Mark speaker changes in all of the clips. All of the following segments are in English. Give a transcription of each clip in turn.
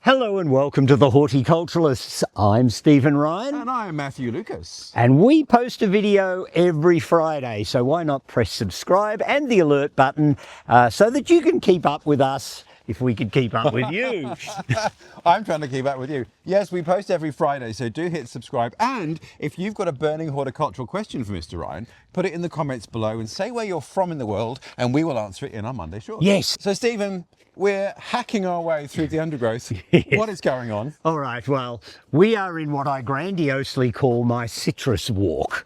Speaker 1: Hello and welcome to the Horti-Culturalists. I'm Stephen Ryan.
Speaker 2: And I'm Matthew Lucas.
Speaker 1: And we post a video every Friday, so why not press subscribe and the alert button so that you can keep up with us if we could keep up with you.
Speaker 2: I'm trying to keep up with you. Yes, we post every Friday, so do hit subscribe. And if you've got a burning horticultural question for Mr. Ryan, put it in the comments below and say where you're from in the world, and we will answer it in our Monday short.
Speaker 1: Yes.
Speaker 2: So, Stephen, we're hacking our way through the undergrowth.
Speaker 1: Yes.
Speaker 2: What is going on?
Speaker 1: All right, well, we are in what I grandiosely call my citrus walk.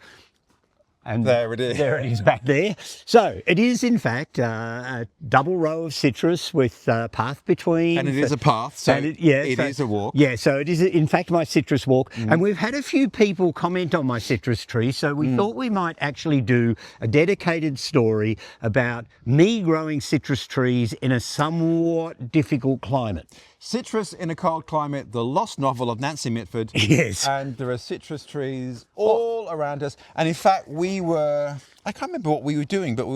Speaker 1: And
Speaker 2: there it is.
Speaker 1: There it is back there. So it is, in fact, a double row of citrus with a path between.
Speaker 2: And it is a path, so it is a walk.
Speaker 1: Yeah, so it is, in fact, my citrus walk. And we've had a few people comment on my citrus tree, so we thought we might actually do a dedicated story about me growing citrus trees in a somewhat difficult climate.
Speaker 2: Citrus in a Cold Climate, the lost novel of Nancy Mitford.
Speaker 1: Yes.
Speaker 2: And there are citrus trees all around us. And in fact, I can't remember what we were doing, but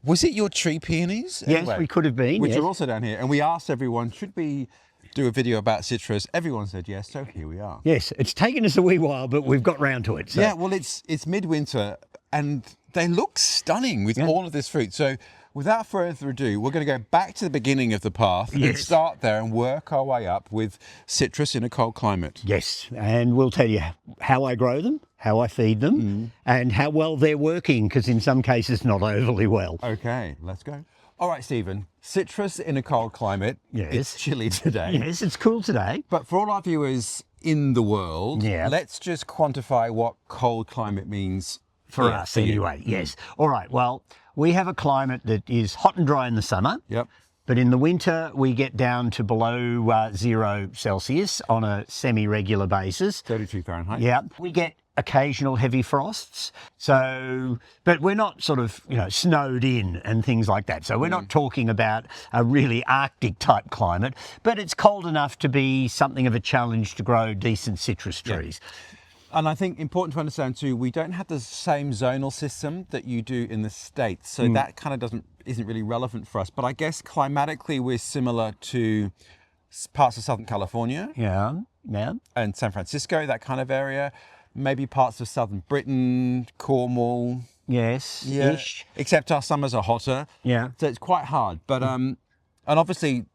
Speaker 2: was it your tree peonies?
Speaker 1: Yes,
Speaker 2: Anyway,
Speaker 1: we could have been.
Speaker 2: Which
Speaker 1: yes.
Speaker 2: are also down here. And we asked everyone, should we do a video about citrus? Everyone said yes, so here we are.
Speaker 1: Yes, it's taken us a wee while, but we've got round to it. So.
Speaker 2: Yeah, well, it's midwinter and they look stunning with all of this fruit. So without further ado, we're going to go back to the beginning of the path and start there and work our way up with citrus in a cold climate.
Speaker 1: Yes, and we'll tell you how I grow them, how I feed them, and how well they're working, because in some cases not overly well.
Speaker 2: Okay, let's go. All right, Stephen, citrus in a cold climate.
Speaker 1: Yes.
Speaker 2: It's chilly today.
Speaker 1: Yes, it's cool today.
Speaker 2: But for all our viewers in the world, let's just quantify what cold climate means
Speaker 1: for us anyway. Yes. All right, well, we have a climate that is hot and dry in the summer.
Speaker 2: Yep.
Speaker 1: But in the winter, we get down to below 0 Celsius on a semi-regular basis.
Speaker 2: 32 Fahrenheit.
Speaker 1: Yeah. We get occasional heavy frosts. So, but we're not sort of, snowed in and things like that. So we're not talking about a really Arctic type climate, but it's cold enough to be something of a challenge to grow decent citrus trees.
Speaker 2: Yeah. And I think important to understand too, we don't have the same zonal system that you do in the States. So that kind of isn't really relevant for us. But I guess climatically we're similar to parts of Southern California.
Speaker 1: Yeah.
Speaker 2: And San Francisco, that kind of area. Maybe parts of Southern Britain, Cornwall.
Speaker 1: Yes.
Speaker 2: Yeah.
Speaker 1: Ish.
Speaker 2: Except our summers are hotter.
Speaker 1: Yeah.
Speaker 2: So it's quite hard. But and obviously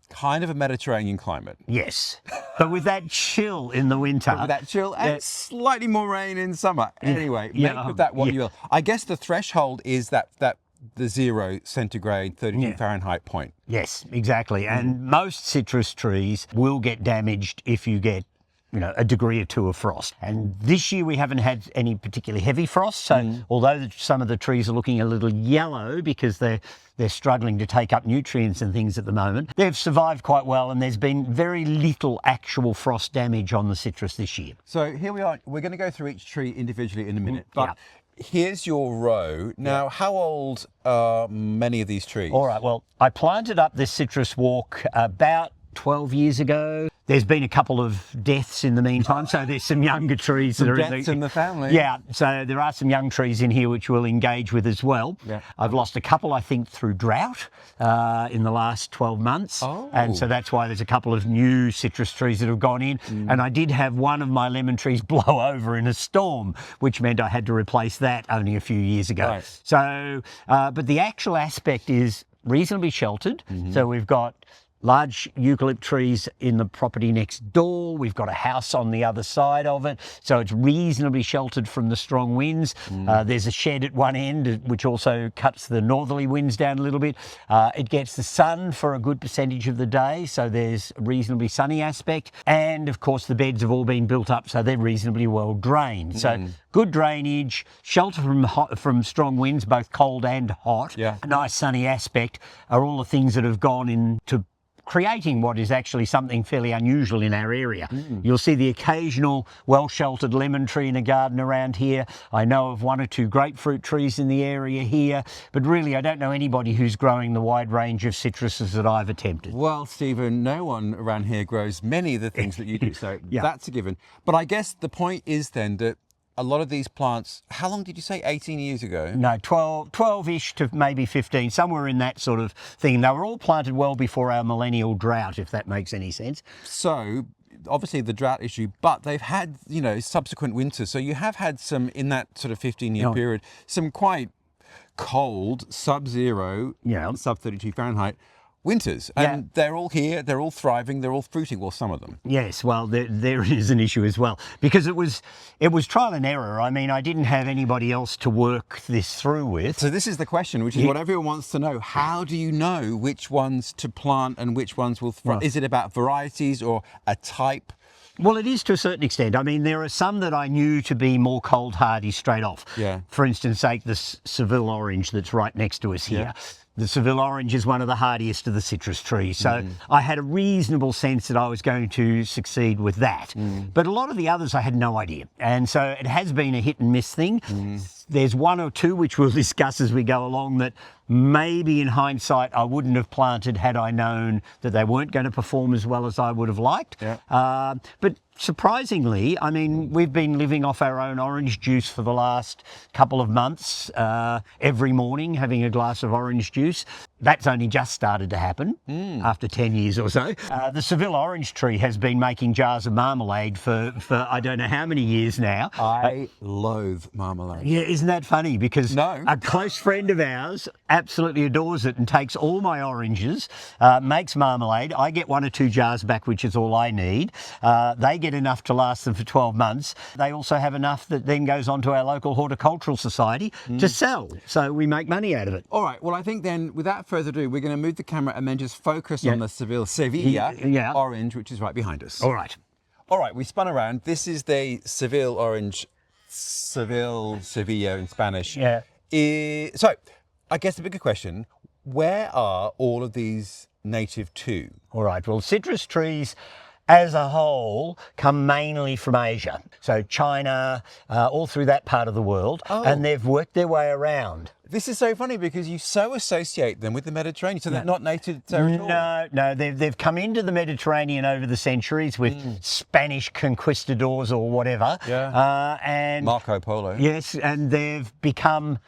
Speaker 2: kind of a Mediterranean climate.
Speaker 1: Yes, but with that chill in the winter.
Speaker 2: With that chill and slightly more rain in summer. Anyway, make of that what you will. I guess the threshold is that the 0 centigrade, 32 Fahrenheit point.
Speaker 1: Yes, exactly. And most citrus trees will get damaged if you get a degree or two of frost. And this year we haven't had any particularly heavy frost. So although some of the trees are looking a little yellow because they're struggling to take up nutrients and things at the moment, they've survived quite well, and there's been very little actual frost damage on the citrus this year.
Speaker 2: So here we are. We're going to go through each tree individually in a minute. But here's your row. Now, how old are many of these trees?
Speaker 1: All right, well, I planted up this citrus walk about 12 years ago. There's been a couple of deaths in the meantime, so there's some younger trees that are
Speaker 2: deaths in the family.
Speaker 1: Yeah, so there are some young trees in here which we'll engage with as well.
Speaker 2: Yeah.
Speaker 1: I've lost a couple, I think, through drought in the last 12 months.
Speaker 2: Oh.
Speaker 1: And so that's why there's a couple of new citrus trees that have gone in. And I did have one of my lemon trees blow over in a storm, which meant I had to replace that only a few years ago.
Speaker 2: Right.
Speaker 1: So, but the actual aspect is reasonably sheltered. So we've got large eucalypt trees in the property next door. We've got a house on the other side of it, so it's reasonably sheltered from the strong winds. There's a shed at one end, which also cuts the northerly winds down a little bit. It gets the sun for a good percentage of the day, so there's a reasonably sunny aspect. And of course, the beds have all been built up, so they're reasonably well drained. So good drainage, shelter from strong winds, both cold and hot.
Speaker 2: Yeah.
Speaker 1: A nice sunny aspect are all the things that have gone into creating what is actually something fairly unusual in our area. You'll see the occasional well-sheltered lemon tree in a garden around here. I know of 1 or 2 grapefruit trees in the area here, but really I don't know anybody who's growing the wide range of citruses that I've attempted.
Speaker 2: Well, Stephen, no one around here grows many of the things that you do, so that's a given. But I guess the point is then that a lot of these plants, how long did you say, 18 years ago?
Speaker 1: No, 12-ish to maybe 15, somewhere in that sort of thing. They were all planted well before our millennial drought, if that makes any sense.
Speaker 2: So, obviously the drought issue, but they've had, subsequent winters. So you have had some, in that sort of 15-year period, some quite cold, sub-zero, sub-32 Fahrenheit winters. And they're all here, they're all thriving, they're all fruiting, well, some of them.
Speaker 1: Yes, well, there is an issue as well, because it was trial and error. I mean, I didn't have anybody else to work this through with.
Speaker 2: So this is the question, which is what everyone wants to know. How do you know which ones to plant and which ones will thrive? Right. Is it about varieties or a type?
Speaker 1: Well, it is to a certain extent. I mean, there are some that I knew to be more cold hardy straight off.
Speaker 2: Yeah.
Speaker 1: For instance, take the Seville Orange that's right next to us here. Yeah. The Seville Orange is one of the hardiest of the citrus trees. So I had a reasonable sense that I was going to succeed with that. But a lot of the others I had no idea. And so it has been a hit and miss thing. There's one or two which we'll discuss as we go along that maybe in hindsight I wouldn't have planted had I known that they weren't going to perform as well as I would have liked. Yeah. But surprisingly, I mean, we've been living off our own orange juice for the last couple of months, every morning having a glass of orange juice. That's only just started to happen after 10 years or so. The Seville Orange tree has been making jars of marmalade for I don't know how many years now.
Speaker 2: I loathe marmalade.
Speaker 1: Yeah, isn't that funny? Because a close friend of ours absolutely adores it and takes all my oranges, makes marmalade. I get 1 or 2 jars back, which is all I need. They get enough to last them for 12 months. They also have enough that then goes on to our local Horti-Cultural Society to sell. So we make money out of it.
Speaker 2: All right, well, I think then, without further ado, we're going to move the camera and then just focus on the Seville Orange, which is right behind us.
Speaker 1: All right.
Speaker 2: All right, we spun around. This is the Seville Orange, Seville in Spanish.
Speaker 1: Yeah.
Speaker 2: So, I guess the bigger question, where are all of these native to?
Speaker 1: All right, well, citrus trees as a whole come mainly from Asia. So China, all through that part of the world, and they've worked their way around.
Speaker 2: This is so funny because you so associate them with the Mediterranean, so they're not native territory.
Speaker 1: No, they've come into the Mediterranean over the centuries with Spanish conquistadors or whatever.
Speaker 2: Yeah.
Speaker 1: And
Speaker 2: Marco Polo.
Speaker 1: Yes, and they've become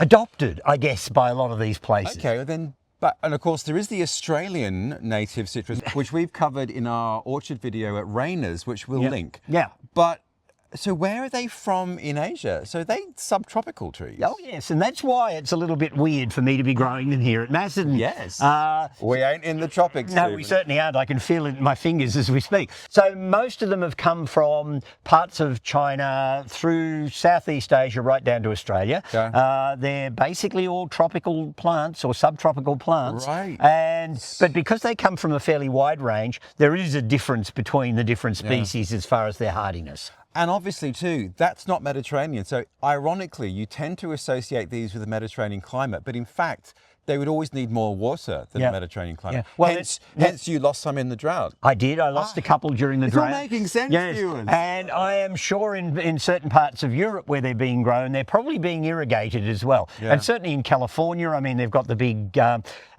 Speaker 1: adopted, I guess, by a lot of these places.
Speaker 2: Okay, well then. And of course, there is the Australian native citrus, which we've covered in our orchard video at Rayner's, which we'll link.
Speaker 1: Yeah.
Speaker 2: But so where are they from in Asia? So are they subtropical trees?
Speaker 1: Oh, yes. And that's why it's a little bit weird for me to be growing them here at Macedon.
Speaker 2: Yes. We ain't in the tropics.
Speaker 1: No,
Speaker 2: Stephen.
Speaker 1: we certainly aren't. I can feel it in my fingers as we speak. So most of them have come from parts of China through Southeast Asia right down to Australia.
Speaker 2: Okay.
Speaker 1: They're basically all tropical plants or subtropical plants.
Speaker 2: Right.
Speaker 1: But because they come from a fairly wide range, there is a difference between the different species as far as their hardiness.
Speaker 2: And obviously, too, that's not Mediterranean. So, ironically, you tend to associate these with the Mediterranean climate. But in fact, they would always need more water than the Mediterranean climate.
Speaker 1: Yeah. Well,
Speaker 2: hence, you lost some in the drought.
Speaker 1: I did. I lost a couple during the drought.
Speaker 2: It's all making sense,
Speaker 1: yes.
Speaker 2: viewers.
Speaker 1: And I am sure in certain parts of Europe where they're being grown, they're probably being irrigated as well. Yeah. And certainly in California, I mean, they've got the big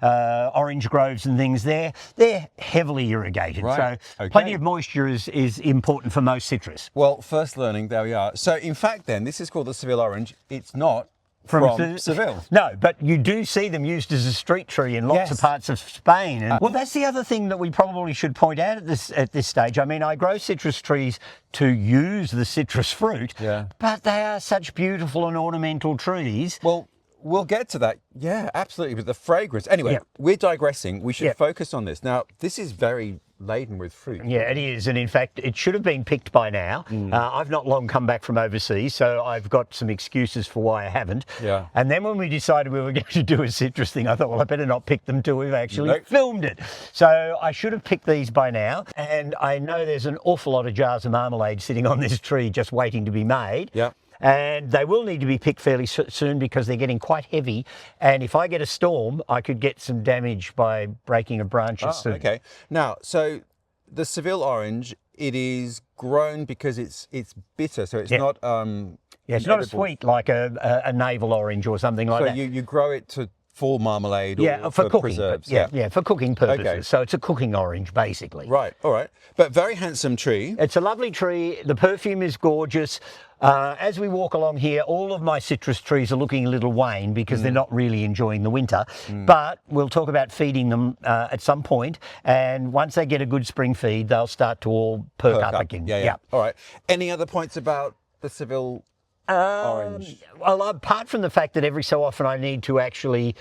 Speaker 1: orange groves and things there. They're heavily irrigated.
Speaker 2: Right.
Speaker 1: So plenty of moisture is important for most citrus.
Speaker 2: Well, first learning, there we are. So in fact then, this is called the Seville Orange. It's not from Seville.
Speaker 1: No, but you do see them used as a street tree in lots of parts of Spain. And well, that's the other thing that we probably should point out at this stage. I mean, I grow citrus trees to use the citrus fruit, but they are such beautiful and ornamental trees.
Speaker 2: Well, we'll get to that. Yeah, absolutely. But the fragrance. Anyway, we're digressing. We should focus on this. Now, this is very laden with fruit.
Speaker 1: Yeah, it is. And in fact, it should have been picked by now. I've not long come back from overseas, so I've got some excuses for why I haven't.
Speaker 2: Yeah.
Speaker 1: And then when we decided we were going to do a citrus thing, I thought, well, I better not pick them till we've actually filmed it. So I should have picked these by now. And I know there's an awful lot of jars of marmalade sitting on this tree just waiting to be made.
Speaker 2: Yeah.
Speaker 1: And they will need to be picked fairly soon because they're getting quite heavy. And if I get a storm, I could get some damage by breaking a branch or so.
Speaker 2: Okay. Now, so the Seville Orange, it is grown because it's bitter, so it's not
Speaker 1: it's not as sweet like a navel orange or something like that.
Speaker 2: So you grow it for marmalade or
Speaker 1: for cooking,
Speaker 2: preserves.
Speaker 1: For cooking purposes.
Speaker 2: Okay.
Speaker 1: So it's a cooking orange, basically.
Speaker 2: Right, all right. But very handsome tree.
Speaker 1: It's a lovely tree. The perfume is gorgeous. As we walk along here, all of my citrus trees are looking a little wan because they're not really enjoying the winter. But we'll talk about feeding them at some point, and once they get a good spring feed, they'll start to all perk up again.
Speaker 2: Yeah. All right. Any other points about the Seville Orange?
Speaker 1: Well, apart from the fact that every so often I need to actually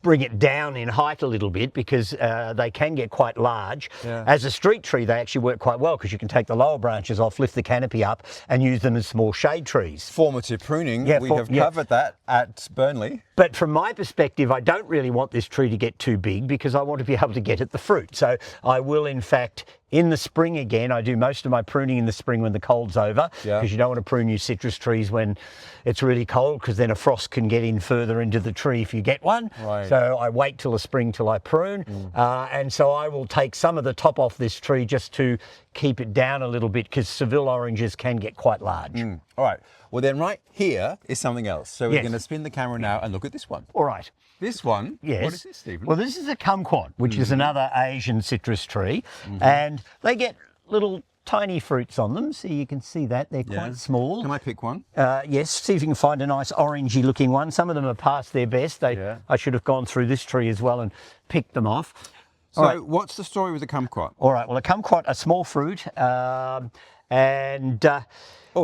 Speaker 1: bring it down in height a little bit because they can get quite large.
Speaker 2: Yeah.
Speaker 1: As a street tree, they actually work quite well because you can take the lower branches off, lift the canopy up and use them as small shade trees.
Speaker 2: Formative pruning, we have covered that at Burnley.
Speaker 1: But from my perspective, I don't really want this tree to get too big because I want to be able to get at the fruit. So I will, in fact, in the spring again, I do most of my pruning in the spring when the cold's over, because you don't want to prune your citrus trees when it's really cold, because then a frost can get in further into the tree if you get one.
Speaker 2: Right.
Speaker 1: So I wait till the spring till I prune, and so I will take some of the top off this tree just to keep it down a little bit, because Seville oranges can get quite large.
Speaker 2: All right. Well, then right here is something else. So we're going to spin the camera now and look at this one.
Speaker 1: All right.
Speaker 2: This one,
Speaker 1: yes.
Speaker 2: What is this, Stephen?
Speaker 1: Well, this is a Kumquat, which is another Asian citrus tree, and they get little tiny fruits on them, so you can see that they're quite small.
Speaker 2: Can I pick one?
Speaker 1: Yes, see if you can find a nice orangey looking one. Some of them are past their best. I should have gone through this tree as well and picked them off.
Speaker 2: So what's the story with the Kumquat?
Speaker 1: All right, well, a Kumquat, a small fruit, and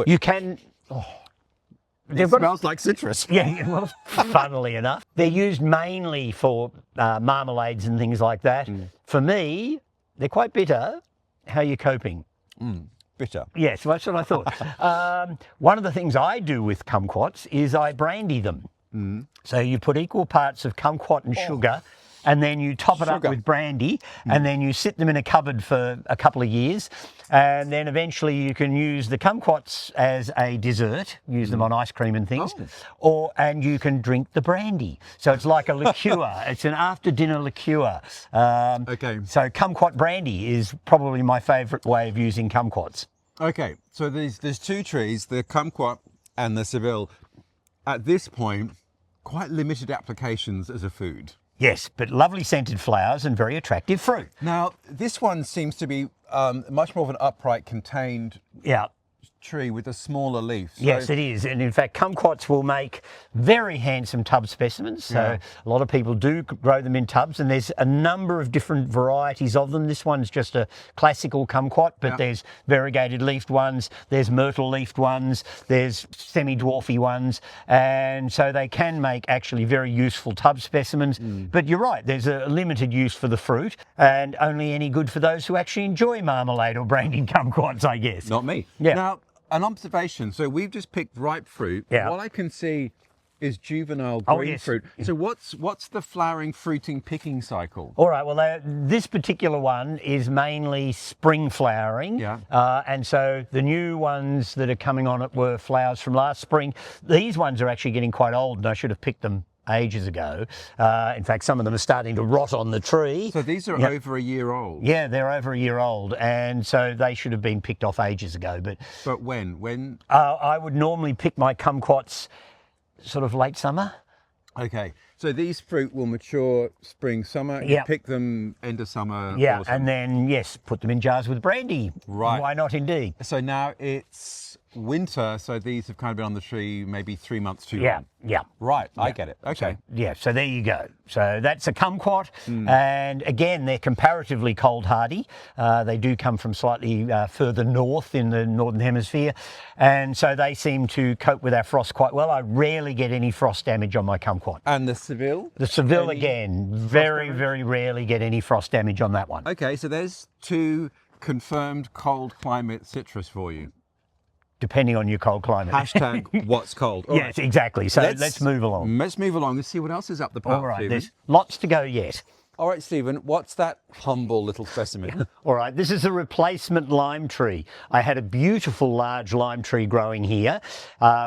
Speaker 1: you can...
Speaker 2: It smells like citrus.
Speaker 1: Yeah, well, funnily enough. They're used mainly for marmalades and things like that. For me, they're quite bitter. How are you coping?
Speaker 2: Bitter.
Speaker 1: Yes, that's what I thought. One of the things I do with kumquats is I brandy them. So you put equal parts of kumquat and sugar, and then you top it up with brandy, and then you sit them in a cupboard for a couple of years, and then eventually you can use the kumquats as a dessert, use them on ice cream and things, and you can drink the brandy. So it's like a liqueur. It's an after-dinner liqueur. So kumquat brandy is probably my favourite way of using kumquats.
Speaker 2: Okay, so there's two trees, the Kumquat and the Seville. At this point, quite limited applications as a food.
Speaker 1: Yes, but lovely scented flowers and very attractive fruit.
Speaker 2: Now, this one seems to be much more of an upright, contained tree with a smaller leaf. So
Speaker 1: yes, it is. And in fact, kumquats will make very handsome tub specimens. So a lot of people do grow them in tubs, and there's a number of different varieties of them. This one's just a classical kumquat, but there's variegated leafed ones, there's myrtle leafed ones, there's semi-dwarfy ones. And so they can make actually very useful tub specimens. But you're right, there's a limited use for the fruit, and only any good for those who actually enjoy marmalade or brandied kumquats, I guess.
Speaker 2: Not me.
Speaker 1: Yeah.
Speaker 2: Now, an observation. So we've just picked ripe fruit.
Speaker 1: Yeah.
Speaker 2: What I can see is juvenile green fruit. So what's the flowering, fruiting, picking cycle?
Speaker 1: All right, well, this particular one is mainly spring flowering. And so the new ones that are coming on it were flowers from last spring. These ones are actually getting quite old, and I should have picked them ages ago. In fact, some of them are starting to rot on the tree.
Speaker 2: So these are over a year old?
Speaker 1: Yeah, they're over a year old, and so they should have been picked off ages ago.
Speaker 2: But when?
Speaker 1: I would normally pick my kumquats sort of late summer.
Speaker 2: Okay, so these fruit will mature spring, summer. You pick them end of summer. Autumn.
Speaker 1: And then, put them in jars with brandy.
Speaker 2: Right.
Speaker 1: Why not, indeed?
Speaker 2: So now it's winter, so these have kind of been on the tree maybe 3 months too long. Right, I get it. Okay.
Speaker 1: So there you go. So that's a kumquat, and again, they're comparatively cold hardy. They do come from slightly further north in the northern hemisphere, and so they seem to cope with our frost quite well. I rarely get any frost damage on my kumquat.
Speaker 2: And the Seville?
Speaker 1: The Seville, again, very, very rarely get any frost damage on that one.
Speaker 2: Okay, so there's two confirmed cold climate citrus for you.
Speaker 1: Depending on your cold climate.
Speaker 2: Hashtag what's cold. All
Speaker 1: yes, exactly. So let's move along.
Speaker 2: Let's move along and see what else is up the path.
Speaker 1: All right,
Speaker 2: Stephen.
Speaker 1: there's lots to go yet.
Speaker 2: All right, Stephen, what's that humble little specimen?
Speaker 1: All right, this is a replacement lime tree. I had a beautiful large lime tree growing here,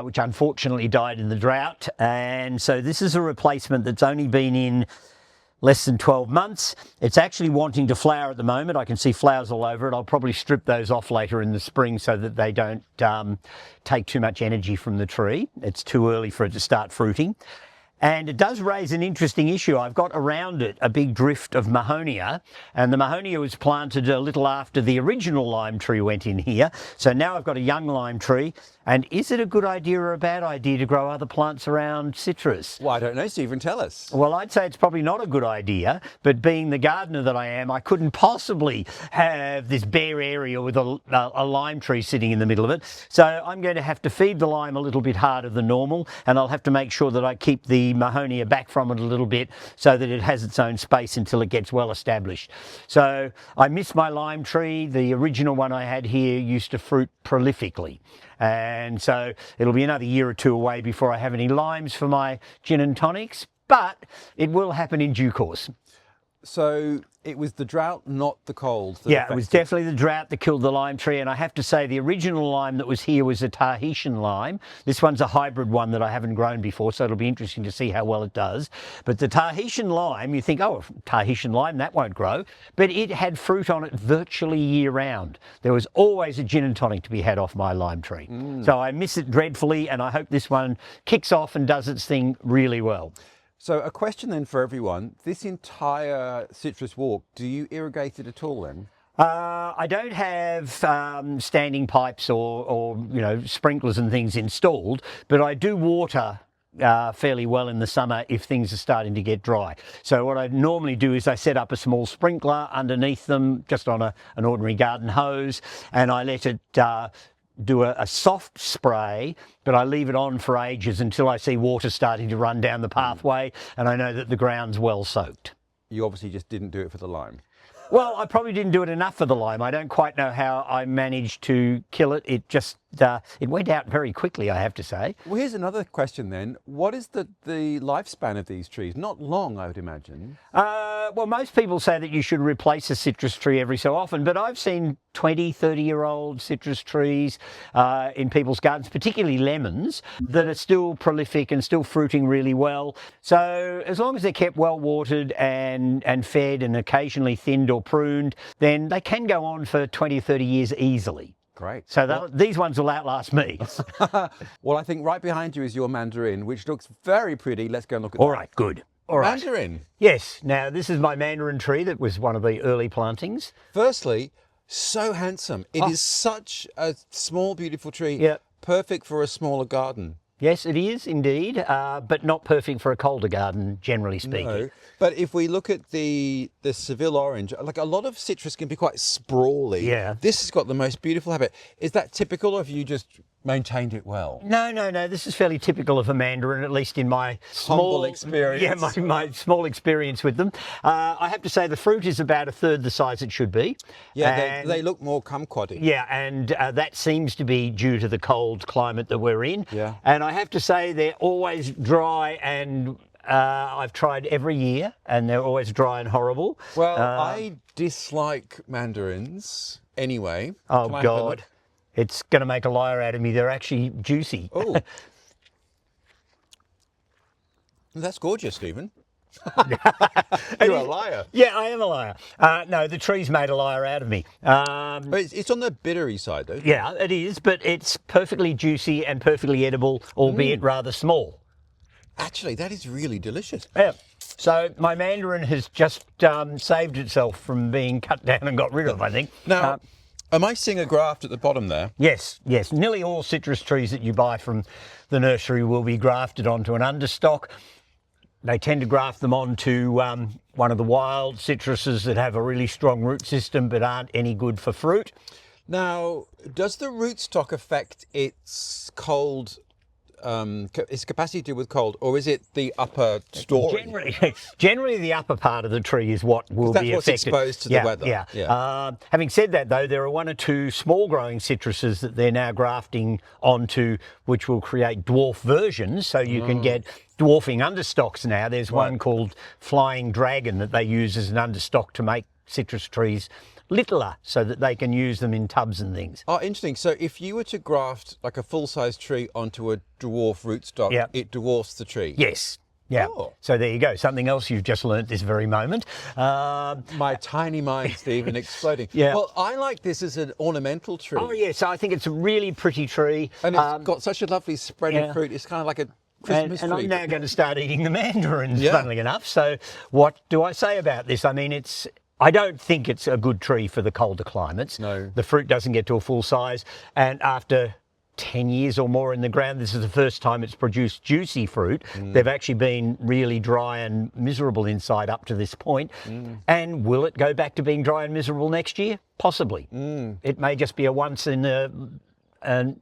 Speaker 1: which unfortunately died in the drought. And so this is a replacement that's only been in less than 12 months. It's actually wanting to flower at the moment. I can see flowers all over it. I'll probably strip those off later in the spring so that they don't take too much energy from the tree. It's too early for it to start fruiting. And it does raise an interesting issue. I've got around it a big drift of Mahonia, and the Mahonia was planted a little after the original lime tree went in here. So now I've got a young lime tree. And is it a good idea or a bad idea to grow other plants around citrus?
Speaker 2: Well, I don't know, Stephen, tell us.
Speaker 1: Well, I'd say it's probably not a good idea, but being the gardener that I am, I couldn't possibly have this bare area with a lime tree sitting in the middle of it. So I'm going to have to feed the lime a little bit harder than normal, and I'll have to make sure that I keep the Mahonia back from it a little bit so that it has its own space until it gets well established. So I miss my lime tree. The original one I had here used to fruit prolifically. And so it'll be another year or two away before I have any limes for my gin and tonics, but it will happen in due course.
Speaker 2: So it was the drought, not the cold.
Speaker 1: Yeah, it was definitely the drought that killed the lime tree. And I have to say the original lime that was here was a Tahitian lime. This one's a hybrid one that I haven't grown before, so it'll be interesting to see how well it does. But the Tahitian lime, you think, oh, Tahitian lime, that won't grow. But it had fruit on it virtually year round. There was always a gin and tonic to be had off my lime tree. So I miss it dreadfully, and I hope this one kicks off and does its thing really well.
Speaker 2: So a question then for everyone, this entire citrus walk, do you irrigate it at all then?
Speaker 1: I don't have standing pipes or sprinklers and things installed, but I do water fairly well in the summer if things are starting to get dry. So what I normally do is I set up a small sprinkler underneath them, just on an ordinary garden hose, and I let it do a soft spray, but I leave it on for ages until I see water starting to run down the pathway and I know that the ground's well soaked.
Speaker 2: You obviously just didn't do it for the lime.
Speaker 1: Well, I probably didn't do it enough for the lime. I don't quite know how I managed to kill it. It just, it went out very quickly, I have to say.
Speaker 2: Well, here's another question then. What is the lifespan of these trees? Not long, I would imagine.
Speaker 1: Well, most people say that you should replace a citrus tree every so often, but I've seen 20, 30-year-old citrus trees in people's gardens, particularly lemons, that are still prolific and still fruiting really well. So as long as they're kept well watered and fed and occasionally thinned or pruned, then they can go on for 20 or 30 years easily.
Speaker 2: Great.
Speaker 1: So these ones will outlast me.
Speaker 2: Well, I think right behind you is your mandarin, which looks very pretty. Let's go and look at that.
Speaker 1: All right, good. All right.
Speaker 2: Mandarin.
Speaker 1: Yes. Now, this is my mandarin tree that was one of the early plantings.
Speaker 2: Firstly, so handsome. It is such a small, beautiful tree.
Speaker 1: Yep.
Speaker 2: Perfect for a smaller garden.
Speaker 1: Yes, it is indeed, but not perfect for a colder garden, generally speaking.
Speaker 2: No, but if we look at the Seville Orange, like a lot of citrus can be quite sprawly.
Speaker 1: Yeah.
Speaker 2: This has got the most beautiful habit. Is that typical, or have you just maintained it well?
Speaker 1: No. This is fairly typical of a mandarin, at least in my
Speaker 2: Humble experience.
Speaker 1: Yeah, my small experience with them. I have to say the fruit is about a third the size it should be.
Speaker 2: Yeah, they look more kumquat-y.
Speaker 1: Yeah, and that seems to be due to the cold climate that we're in.
Speaker 2: Yeah.
Speaker 1: And I have to say they're always dry, and I've tried every year and they're always dry and horrible.
Speaker 2: Well, I dislike mandarins anyway.
Speaker 1: Oh,
Speaker 2: Can I have a
Speaker 1: God.
Speaker 2: look?
Speaker 1: It's going to make a liar out of me. They're actually juicy.
Speaker 2: Oh. That's gorgeous, Stephen. You're a liar.
Speaker 1: Yeah, I am a liar. No, the tree's made a liar out of me.
Speaker 2: But it's on the bittery side, though.
Speaker 1: Yeah, it is, but it's perfectly juicy and perfectly edible, albeit rather small.
Speaker 2: Actually, that is really delicious.
Speaker 1: Yeah. So my mandarin has just saved itself from being cut down and got rid of, I think.
Speaker 2: Now, am I seeing a graft at the bottom there?
Speaker 1: Yes. Nearly all citrus trees that you buy from the nursery will be grafted onto an understock. They tend to graft them onto one of the wild citruses that have a really strong root system but aren't any good for fruit.
Speaker 2: Now, does the rootstock affect its cold, its capacity to deal with cold, or is it the upper story?
Speaker 1: Generally the upper part of the tree is what will be affected.
Speaker 2: That's what's exposed to the weather.
Speaker 1: Yeah. Having said that, though, there are one or two small growing citruses that they're now grafting onto, which will create dwarf versions, so you can get dwarfing understocks now. There's one called Flying Dragon that they use as an understock to make citrus trees littler so that they can use them in tubs and things.
Speaker 2: Oh, interesting. So if you were to graft like a full-size tree onto a dwarf rootstock, it dwarfs the tree?
Speaker 1: Yes. Yeah.
Speaker 2: Oh.
Speaker 1: So there you go. Something else you've just learnt this very moment.
Speaker 2: My tiny mind, Stephen, exploding.
Speaker 1: Yeah.
Speaker 2: Well, I like this as an ornamental tree.
Speaker 1: Oh, yes. I think it's a really pretty tree.
Speaker 2: And it's got such a lovely spread of fruit. It's kind of like a Christmas
Speaker 1: and
Speaker 2: tree.
Speaker 1: I'm now going to start eating the mandarins,
Speaker 2: Yeah.
Speaker 1: funnily enough. So what do I say about this? I mean, I don't think it's a good tree for the colder climates.
Speaker 2: No.
Speaker 1: The fruit doesn't get to a full size. And after 10 years or more in the ground, this is the first time it's produced juicy fruit. They've actually been really dry and miserable inside up to this point. And will it go back to being dry and miserable next year? Possibly. It may just be a once in a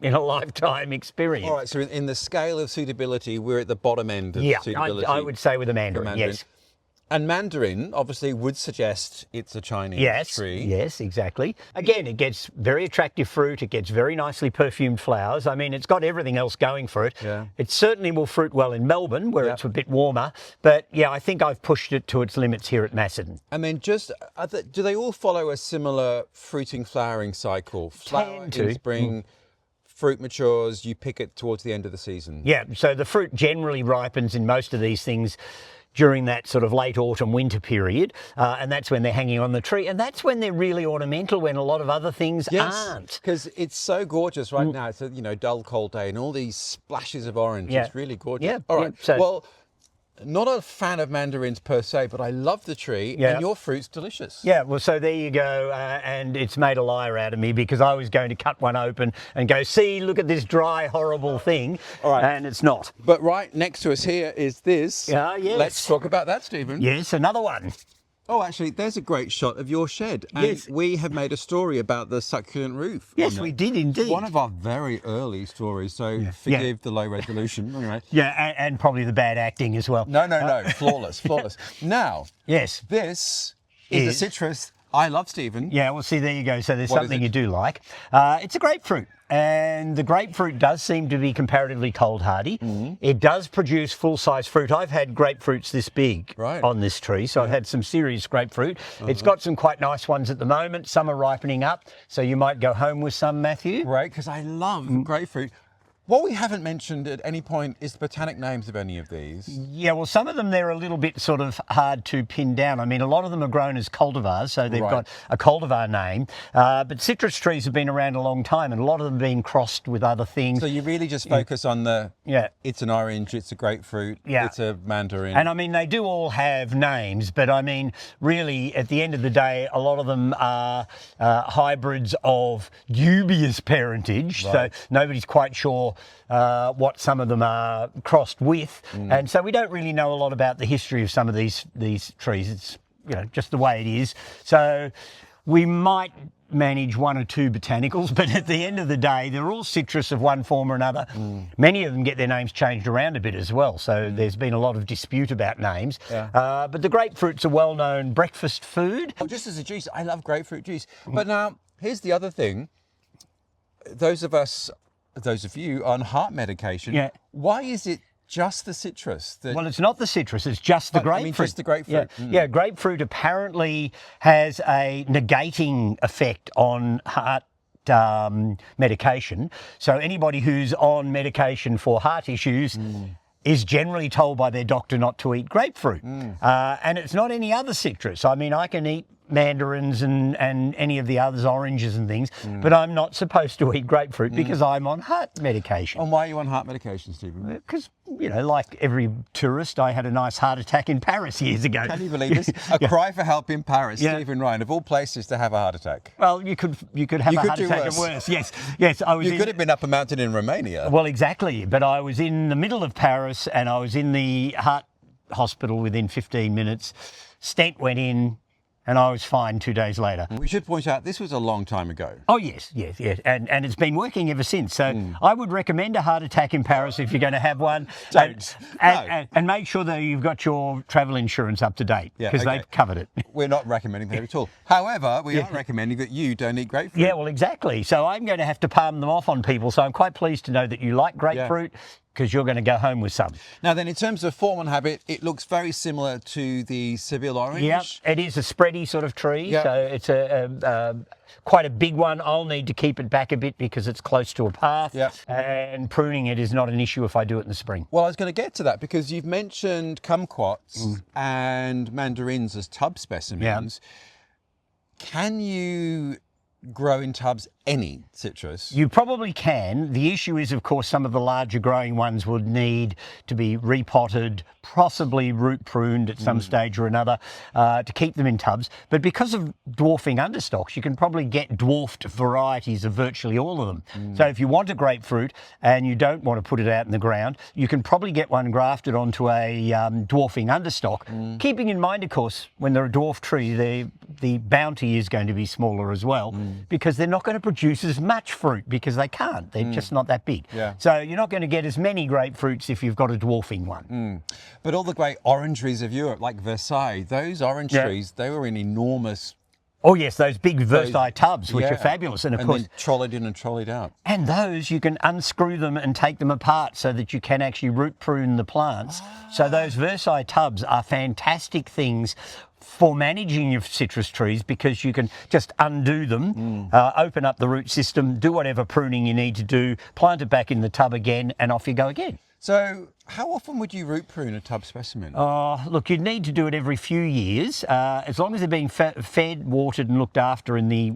Speaker 1: lifetime experience.
Speaker 2: All right, so in the scale of suitability, we're at the bottom end of suitability.
Speaker 1: I would say with a mandarin, yes.
Speaker 2: And mandarin obviously would suggest it's a Chinese tree.
Speaker 1: Yes, exactly. Again, it gets very attractive fruit. It gets very nicely perfumed flowers. I mean, it's got everything else going for it.
Speaker 2: Yeah.
Speaker 1: It certainly will fruit well in Melbourne, where it's a bit warmer. But yeah, I think I've pushed it to its limits here at Macedon.
Speaker 2: And then do they all follow a similar fruiting flowering cycle? Flower in spring, fruit matures, you pick it towards the end of the season.
Speaker 1: Yeah, so the fruit generally ripens in most of these things during that sort of late autumn winter period, and that's when they're hanging on the tree, and that's when they're really ornamental, when a lot of other things aren't.
Speaker 2: Because it's so gorgeous right now. It's a dull cold day and all these splashes of orange.
Speaker 1: Yeah.
Speaker 2: It's really gorgeous.
Speaker 1: Yeah,
Speaker 2: All right.
Speaker 1: yeah, so-
Speaker 2: Well, not a fan of mandarins per se, but I love the tree, and your fruit's delicious.
Speaker 1: Yeah, well, so there you go, and it's made a liar out of me because I was going to cut one open and go, see, look at this dry, horrible thing, and it's not.
Speaker 2: But right next to us here is this.
Speaker 1: Yes.
Speaker 2: Let's talk about that, Stephen.
Speaker 1: Yes, another one.
Speaker 2: Oh, actually, there's a great shot of your shed. And
Speaker 1: Yes.
Speaker 2: we have made a story about the succulent roof.
Speaker 1: Yes, we did indeed.
Speaker 2: One of our very early stories, so forgive the low resolution. Anyway.
Speaker 1: Yeah, and probably the bad acting as well.
Speaker 2: No, flawless. Now,
Speaker 1: Yes.
Speaker 2: this is a citrus I love, Stephen.
Speaker 1: Yeah, well, see, there you go. So there's
Speaker 2: What is
Speaker 1: something
Speaker 2: it?
Speaker 1: you do like. It's a grapefruit. And the grapefruit does seem to be comparatively cold hardy. It does produce full-size fruit. I've had grapefruits this big on this tree, so I've had some serious grapefruit. It's got some quite nice ones at the moment. Some are ripening up, so you might go home with some, Matthew.
Speaker 2: Right, because I love grapefruit. What we haven't mentioned at any point is the botanic names of any of these.
Speaker 1: Yeah, well, some of them, they're a little bit sort of hard to pin down. I mean, a lot of them are grown as cultivars, so they've got a cultivar name. But citrus trees have been around a long time, and a lot of them being crossed with other things.
Speaker 2: So you really just focus on it's an orange, it's a grapefruit, it's a mandarin.
Speaker 1: And I mean, they do all have names, but I mean, really, at the end of the day, a lot of them are hybrids of dubious parentage. So nobody's quite sure what some of them are crossed with. And so we don't really know a lot about the history of some of these trees. It's, just the way it is. So we might manage one or two botanicals, but at the end of the day, they're all citrus of one form or another. Many of them get their names changed around a bit as well, so there's been a lot of dispute about names. But the grapefruit's a well-known breakfast food.
Speaker 2: Oh, just as a juice, I love grapefruit juice. But now, here's the other thing. Those of you on heart medication, why is it just the citrus?
Speaker 1: Well, it's not the citrus, it's just the grapefruit.
Speaker 2: I mean, just the grapefruit.
Speaker 1: Yeah, grapefruit apparently has a negating effect on heart medication. So anybody who's on medication for heart issues is generally told by their doctor not to eat grapefruit. And it's not any other citrus. I mean, I can eat mandarins and any of the others, oranges and things, but I'm not supposed to eat grapefruit because I'm on heart medication.
Speaker 2: And why are you on heart medication, Stephen?
Speaker 1: Because, like every tourist, I had a nice heart attack in Paris years ago.
Speaker 2: Can you believe this? A cry for help in Paris, Stephen Ryan, of all places to have a heart attack.
Speaker 1: Well, you could have a heart attack at worse. Yes. I was.
Speaker 2: You could have been up a mountain in Romania.
Speaker 1: Well, exactly. But I was in the middle of Paris and I was in the heart hospital within 15 minutes. Stent went in. And I was fine 2 days later.
Speaker 2: We should point out, this was a long time ago.
Speaker 1: Oh, yes. And it's been working ever since. So I would recommend a heart attack in Paris if you're going to have one.
Speaker 2: Don't.
Speaker 1: And make sure that you've got your travel insurance up to date, because they've covered it.
Speaker 2: We're not recommending that at all. However, we are recommending that you don't eat grapefruit.
Speaker 1: Yeah, well, exactly. So I'm going to have to palm them off on people. So I'm quite pleased to know that you like grapefruit. Because you're going to go home with some.
Speaker 2: Now then, in terms of form and habit, it looks very similar to the Seville Orange.
Speaker 1: Yeah, it is a spready sort of tree, so it's quite a big one. I'll need to keep it back a bit because it's close to a path, and pruning it is not an issue if I do it in the spring.
Speaker 2: Well, I was going to get to that because you've mentioned kumquats and mandarins as tub specimens. Can you grow in tubs any citrus?
Speaker 1: You probably can. The issue is, of course, some of the larger growing ones would need to be repotted, possibly root pruned at some stage or another to keep them in tubs. But because of dwarfing understocks, you can probably get dwarfed varieties of virtually all of them. So if you want a grapefruit and you don't want to put it out in the ground, you can probably get one grafted onto a dwarfing understock. Keeping in mind, of course, when they're a dwarf tree, the bounty is going to be smaller as well, because they're not going to produce as much fruit because they can't. They're just not that big.
Speaker 2: Yeah.
Speaker 1: So you're not going to get as many grapefruits if you've got a dwarfing one.
Speaker 2: But all the great orange trees of Europe, like Versailles, those orange trees, they were in enormous...
Speaker 1: Oh yes, those big Versailles tubs, which are fabulous. And of course,
Speaker 2: then trolleyed in and trolleyed out.
Speaker 1: And those, you can unscrew them and take them apart so that you can actually root prune the plants. So those Versailles tubs are fantastic things for managing your citrus trees, because you can just undo them, open up the root system, do whatever pruning you need to do, plant it back in the tub again, and off you go again.
Speaker 2: So how often would you root prune a tub specimen?
Speaker 1: Look, you'd need to do it every few years. As long as they're being fed, watered and looked after in the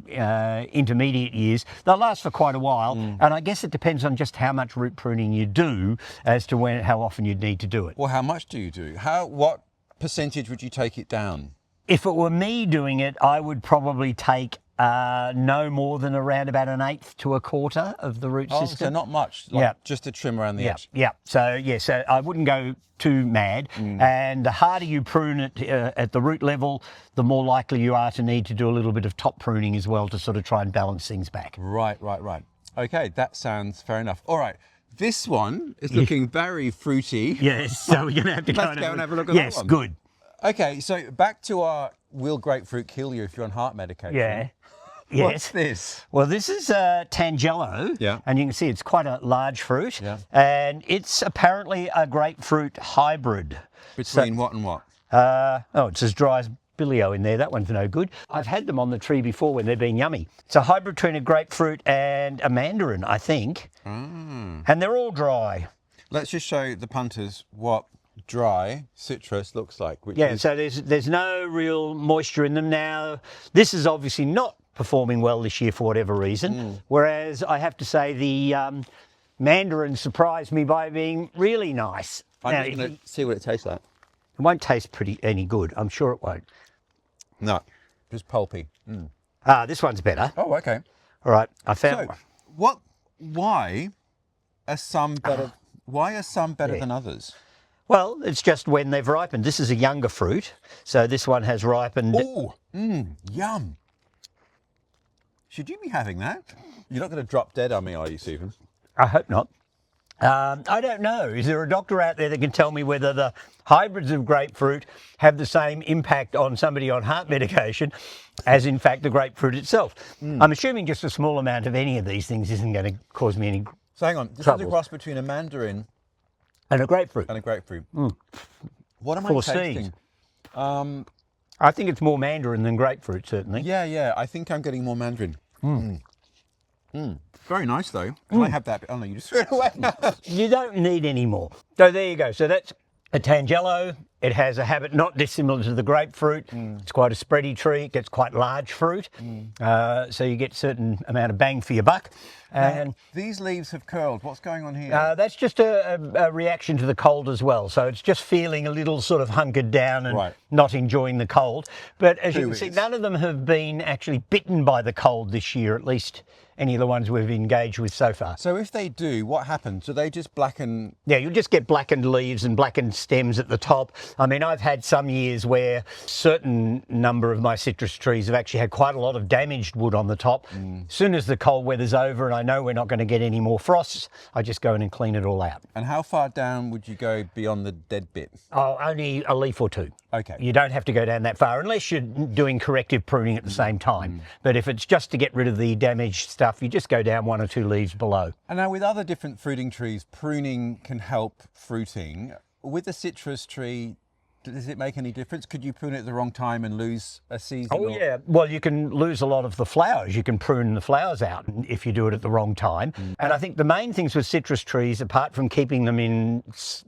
Speaker 1: intermediate years, they'll last for quite a while. And I guess it depends on just how much root pruning you do as to how often you'd need to do it.
Speaker 2: Well, how much do you do? What percentage would you take it down?
Speaker 1: If it were me doing it, I would probably take no more than around about 1/8 to 1/4 of the root system.
Speaker 2: So not much, just a trim around the edge.
Speaker 1: Yeah, so I wouldn't go too mad. And the harder you prune it at the root level, the more likely you are to need to do a little bit of top pruning as well to sort of try and balance things back.
Speaker 2: Right. Okay, that sounds fair enough. All right. This one is looking very fruity.
Speaker 1: Yes, so we're going to have to
Speaker 2: Let's go and have a look at that one.
Speaker 1: Yes, good.
Speaker 2: Okay, so back to our will grapefruit kill you if you're on heart medication?
Speaker 1: Yeah. Yes.
Speaker 2: What's this?
Speaker 1: Well, this is Tangelo.
Speaker 2: Yeah.
Speaker 1: And you can see it's quite a large fruit.
Speaker 2: Yeah.
Speaker 1: And it's apparently a grapefruit hybrid.
Speaker 2: Between what and what?
Speaker 1: It's as dry as Billio in there. That one's no good. I've had them on the tree before when they've been yummy. It's a hybrid between a grapefruit and a mandarin, I think. And they're all dry.
Speaker 2: Let's just show the punters what dry citrus looks like.
Speaker 1: So there's no real moisture in them now. This is obviously not performing well this year for whatever reason, whereas I have to say the mandarin surprised me by being really nice.
Speaker 2: I'm going to see what it tastes like.
Speaker 1: It won't taste any good, I'm sure it won't.
Speaker 2: No, just pulpy.
Speaker 1: This one's better.
Speaker 2: Oh, okay.
Speaker 1: All right, I found
Speaker 2: one. Why are some better? Why are some better than others?
Speaker 1: Well, it's just when they've ripened. This is a younger fruit, so this one has ripened.
Speaker 2: Oh, yum. Should you be having that? You're not going to drop dead on me, are you, Stephen?
Speaker 1: I hope not. I don't know. Is there a doctor out there that can tell me whether the hybrids of grapefruit have the same impact on somebody on heart medication as, in fact, the grapefruit itself? I'm assuming just a small amount of any of these things isn't going to cause me any
Speaker 2: So hang on. This
Speaker 1: troubles.
Speaker 2: is a cross between a mandarin
Speaker 1: and a grapefruit.
Speaker 2: What am I
Speaker 1: For
Speaker 2: tasting?
Speaker 1: seeds. I think it's more mandarin than grapefruit, certainly.
Speaker 2: Yeah. I think I'm getting more mandarin. Very nice, though. Can I have that? Oh, no, you just threw it away.
Speaker 1: You don't need any more. So there you go. So that's a Tangelo. It has a habit not dissimilar to the grapefruit. It's quite a spready tree. It gets quite large fruit. So you get a certain amount of bang for your buck. And
Speaker 2: these leaves have curled. What's going on here?
Speaker 1: that's just a reaction to the cold as well. So it's just feeling a little sort of hunkered down and not enjoying the cold. But as you can see, none of them have been actually bitten by the cold this year, at least any of the ones we've engaged with so far.
Speaker 2: So if they do, what happens? Do they just blacken?
Speaker 1: Yeah, you'll just get blackened leaves and blackened stems at the top. I mean, I've had some years where a certain number of my citrus trees have actually had quite a lot of damaged wood on the top. As soon as the cold weather's over and I know we're not going to get any more frosts, I just go in and clean it all out.
Speaker 2: And how far down would you go beyond the dead bit?
Speaker 1: Oh, only a leaf or two.
Speaker 2: Okay.
Speaker 1: You don't have to go down that far unless you're doing corrective pruning at the same time. But if it's just to get rid of the damaged stuff, you just go down 1 or 2 leaves below.
Speaker 2: And now with other different fruiting trees, pruning can help fruiting. With a citrus tree, does it make any difference? Could you prune it at the wrong time and lose a season?
Speaker 1: Oh, yeah. Well, you can lose a lot of the flowers. You can prune the flowers out if you do it at the wrong time. And I think the main things with citrus trees, apart from keeping them in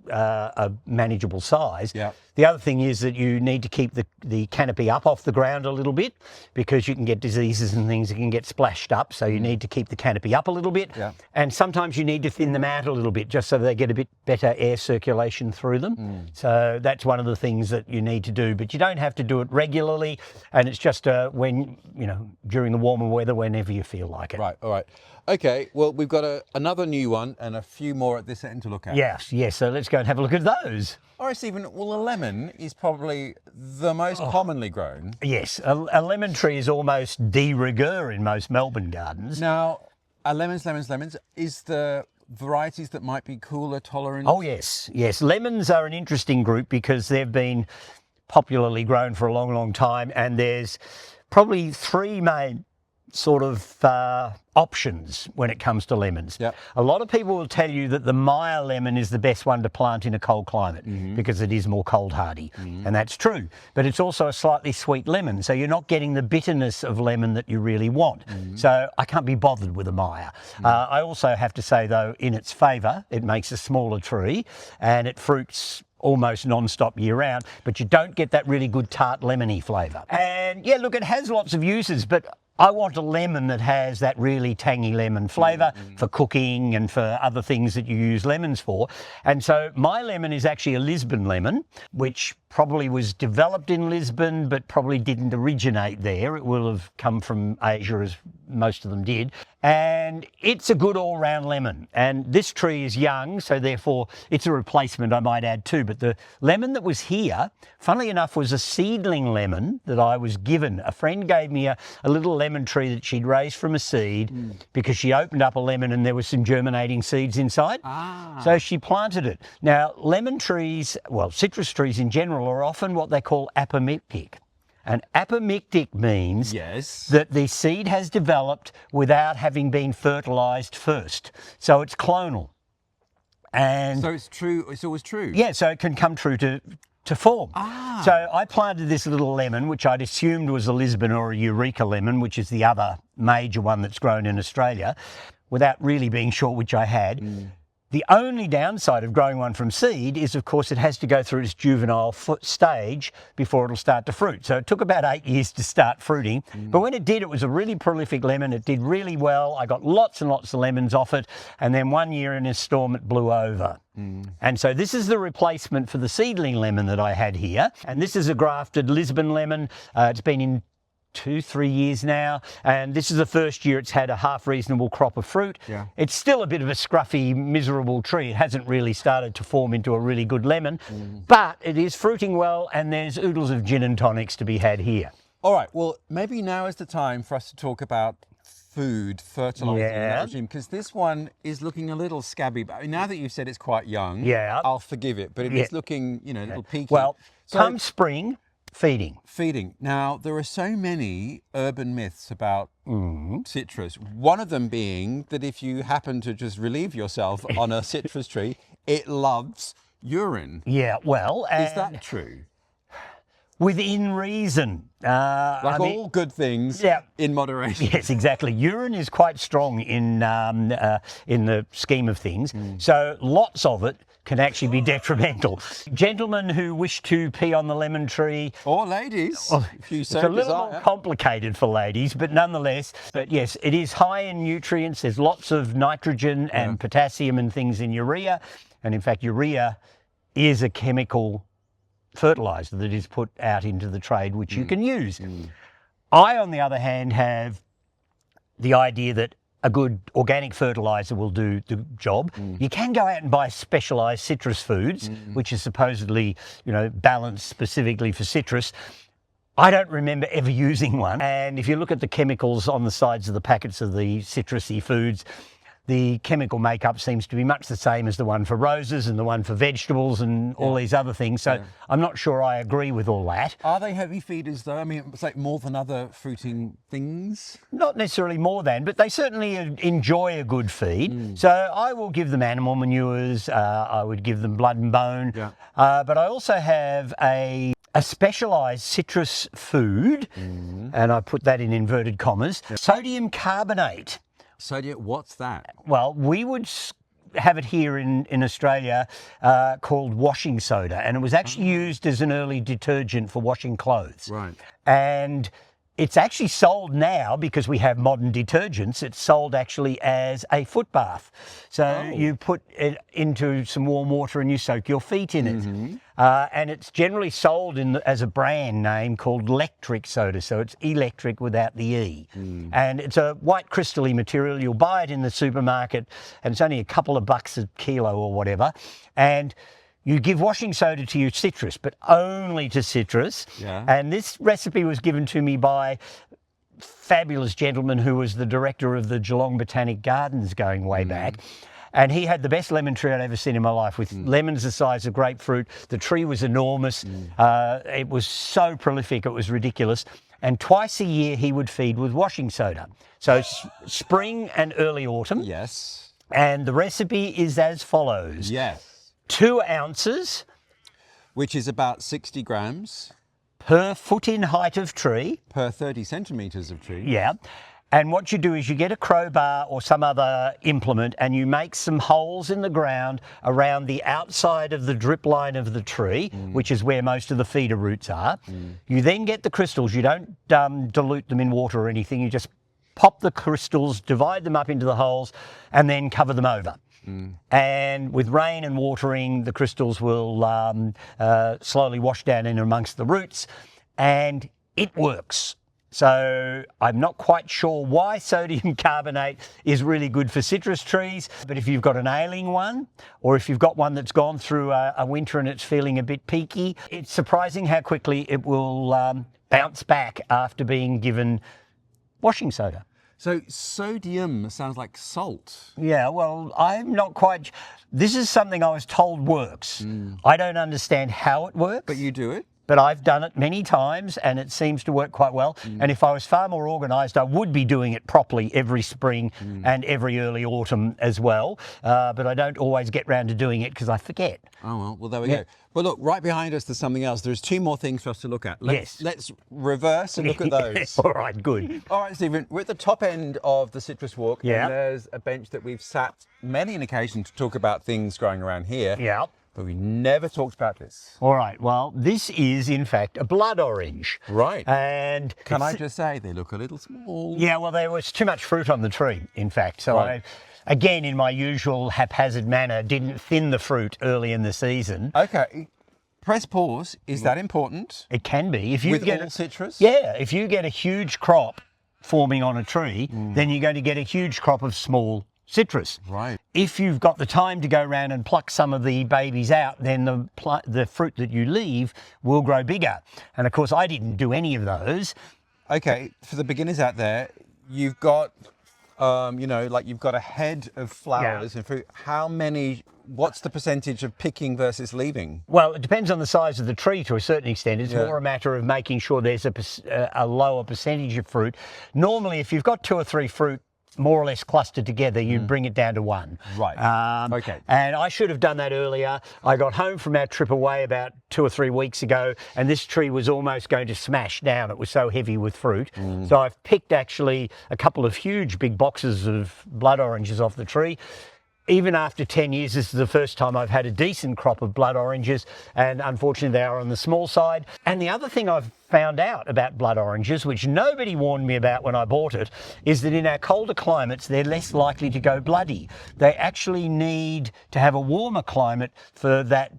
Speaker 1: a manageable size, the The other thing is that you need to keep the canopy up off the ground a little bit, because you can get diseases and things that can get splashed up. So you need to keep the canopy up a little bit.
Speaker 2: Yeah.
Speaker 1: And sometimes you need to thin them out a little bit, just so they get a bit better air circulation through them. So that's one of the things that you need to do, but you don't have to do it regularly. And it's just when, during the warmer weather, whenever you feel like it.
Speaker 2: Right, all right. Okay, well, we've got another new one and a few more at this end to look at.
Speaker 1: Yes, so let's go and have a look at those.
Speaker 2: All right, Stephen, well, a lemon is probably the most commonly grown.
Speaker 1: Yes, a lemon tree is almost de rigueur in most Melbourne gardens.
Speaker 2: Now, lemons, is the varieties that might be cooler tolerant?
Speaker 1: Oh, yes. Lemons are an interesting group because they've been popularly grown for a long, long time, and there's probably three main sort of options when it comes to lemons.
Speaker 2: Yep.
Speaker 1: A lot of people will tell you that the Meyer lemon is the best one to plant in a cold climate because it is more cold hardy, and that's true. But it's also a slightly sweet lemon, so you're not getting the bitterness of lemon that you really want. So I can't be bothered with a Meyer. I also have to say, though, in its favour, it makes a smaller tree and it fruits almost non-stop year round, but you don't get that really good tart lemony flavour. And yeah, look, it has lots of uses, but I want a lemon that has that really tangy lemon flavour for cooking and for other things that you use lemons for. And so my lemon is actually a Lisbon lemon, which probably was developed in Lisbon, but probably didn't originate there. It will have come from Asia, as most of them did. And it's a good all-round lemon. And this tree is young, so therefore it's a replacement, I might add too. But the lemon that was here, funnily enough, was a seedling lemon that I was given. A friend gave me a little lemon tree that she'd raised from a seed because she opened up a lemon and there was some germinating seeds inside. So she planted it. Now, lemon trees, well, citrus trees in general, are often what they call apomictic. And apomictic means that the seed has developed without having been fertilised first. So it's clonal. And
Speaker 2: so it's true, it's always true?
Speaker 1: Yeah, so it can come true to form. So I planted this little lemon, which I'd assumed was a Lisbon or a Eureka lemon, which is the other major one that's grown in Australia, without really being sure which I had. The only downside of growing one from seed is, of course, it has to go through its juvenile stage before it'll start to fruit. So it took about 8 years to start fruiting. But when it did, it was a really prolific lemon. It did really well. I got lots and lots of lemons off it. And then one year in a storm, it blew over. And so this is the replacement for the seedling lemon that I had here. And this is a grafted Lisbon lemon. It's been in 2-3 years now, and this is the first year it's had a half reasonable crop of fruit. It's still a bit of a scruffy, miserable tree. It hasn't really started to form into a really good lemon, but it is fruiting well, and there's oodles of gin and tonics to be had here.
Speaker 2: All right, well, maybe now is the time for us to talk about food, fertilising, because this one is looking a little scabby. But now that you've said it's quite young, I'll forgive it, but it's looking, a little peaky.
Speaker 1: Well, come spring, feeding.
Speaker 2: Now, there are so many urban myths about citrus. One of them being that if you happen to just relieve yourself on a citrus tree, it loves urine.
Speaker 1: Yeah, well...
Speaker 2: is that true?
Speaker 1: Within reason.
Speaker 2: All good things in moderation.
Speaker 1: Yes, exactly. Urine is quite strong in the scheme of things. So lots of it can actually be detrimental. Gentlemen who wish to pee on the lemon tree...
Speaker 2: Or ladies, if you so
Speaker 1: It's a little more complicated for ladies, but nonetheless. But yes, it is high in nutrients. There's lots of nitrogen and potassium and things in urea. And in fact, urea is a chemical fertiliser that is put out into the trade, which you can use. I, on the other hand, have the idea that a good organic fertiliser will do the job. You can go out and buy specialised citrus foods, which is supposedly, balanced specifically for citrus. I don't remember ever using one. And if you look at the chemicals on the sides of the packets of the citrusy foods, the chemical makeup seems to be much the same as the one for roses and the one for vegetables and all these other things. So I'm not sure I agree with all that.
Speaker 2: Are they heavy feeders though? I mean, it's like more than other fruiting things?
Speaker 1: Not necessarily more than, but they certainly enjoy a good feed. So I will give them animal manures. I would give them blood and bone. But I also have a specialised citrus food, and I put that in inverted commas, sodium carbonate.
Speaker 2: Sodium, what's that?
Speaker 1: Well, we would have it here in Australia called washing soda, and it was actually used as an early detergent for washing clothes.
Speaker 2: Right.
Speaker 1: And it's actually sold now, because we have modern detergents, it's sold actually as a foot bath. So you put it into some warm water and you soak your feet in it. And it's generally sold as a brand name called electric soda. So it's electric without the E. And it's a white crystal-y material. You'll buy it in the supermarket and it's only a couple of bucks a kilo or whatever. And you give washing soda to your citrus, but only to citrus.
Speaker 2: Yeah.
Speaker 1: And this recipe was given to me by a fabulous gentleman who was the director of the Geelong Botanic Gardens going way back. And he had the best lemon tree I'd ever seen in my life, with lemons the size of grapefruit. The tree was enormous. It was so prolific, it was ridiculous. And twice a year he would feed with washing soda. So spring and early autumn.
Speaker 2: Yes.
Speaker 1: And the recipe is as follows.
Speaker 2: Yes.
Speaker 1: 2 ounces,
Speaker 2: which is about 60 grams
Speaker 1: per foot in height of tree.
Speaker 2: Per 30 centimetres of tree.
Speaker 1: Yeah. And what you do is you get a crowbar or some other implement and you make some holes in the ground around the outside of the drip line of the tree, which is where most of the feeder roots are. You then get the crystals. You don't dilute them in water or anything. You just pop the crystals, divide them up into the holes, and then cover them over. And with rain and watering, the crystals will slowly wash down in amongst the roots, and it works. So I'm not quite sure why sodium carbonate is really good for citrus trees, but if you've got an ailing one, or if you've got one that's gone through a winter and it's feeling a bit peaky, it's surprising how quickly it will bounce back after being given washing soda.
Speaker 2: So sodium sounds like salt.
Speaker 1: Yeah, well, I'm not quite... This is something I was told works. I don't understand how it works.
Speaker 2: But you do it?
Speaker 1: But I've done it many times and it seems to work quite well. And if I was far more organised, I would be doing it properly every spring and every early autumn as well. But I don't always get round to doing it because I forget.
Speaker 2: Oh, well, there we go. Well, look, right behind us there's something else. There's 2 more things for us to look at. Let's reverse and look at those.
Speaker 1: All right, good.
Speaker 2: All right, Stephen, we're at the top end of the citrus walk.
Speaker 1: Yeah.
Speaker 2: And there's a bench that we've sat many an occasion to talk about things growing around here.
Speaker 1: Yeah.
Speaker 2: But we never talked about this.
Speaker 1: All right, well, this is, in fact, a blood orange.
Speaker 2: Right.
Speaker 1: And
Speaker 2: can I just say, they look a little small.
Speaker 1: Yeah, well, there was too much fruit on the tree, in fact. So
Speaker 2: right.
Speaker 1: I, again, in my usual haphazard manner, didn't thin the fruit early in the season.
Speaker 2: Okay. Press pause. Is that important?
Speaker 1: It can be. If you
Speaker 2: With
Speaker 1: get
Speaker 2: all citrus?
Speaker 1: Yeah, if you get a huge crop forming on a tree, then you're going to get a huge crop of small citrus.
Speaker 2: Right.
Speaker 1: If you've got the time to go around and pluck some of the babies out, then the fruit that you leave will grow bigger. And of course, I didn't do any of those.
Speaker 2: Okay, for the beginners out there, you've got, you've got a head of flowers and fruit. How many? What's the percentage of picking versus leaving?
Speaker 1: Well, it depends on the size of the tree to a certain extent. It's more a matter of making sure there's a lower percentage of fruit. Normally, if you've got 2 or 3 fruit more or less clustered together, you'd bring it down to 1.
Speaker 2: Right. Okay.
Speaker 1: And I should have done that earlier. I got home from our trip away about 2 or 3 weeks ago, and this tree was almost going to smash down. It was so heavy with fruit. So I've picked actually a couple of huge big boxes of blood oranges off the tree. Even after 10 years, this is the first time I've had a decent crop of blood oranges, and unfortunately they are on the small side. And the other thing I've found out about blood oranges, which nobody warned me about when I bought it, is that in our colder climates, they're less likely to go bloody. They actually need to have a warmer climate for that.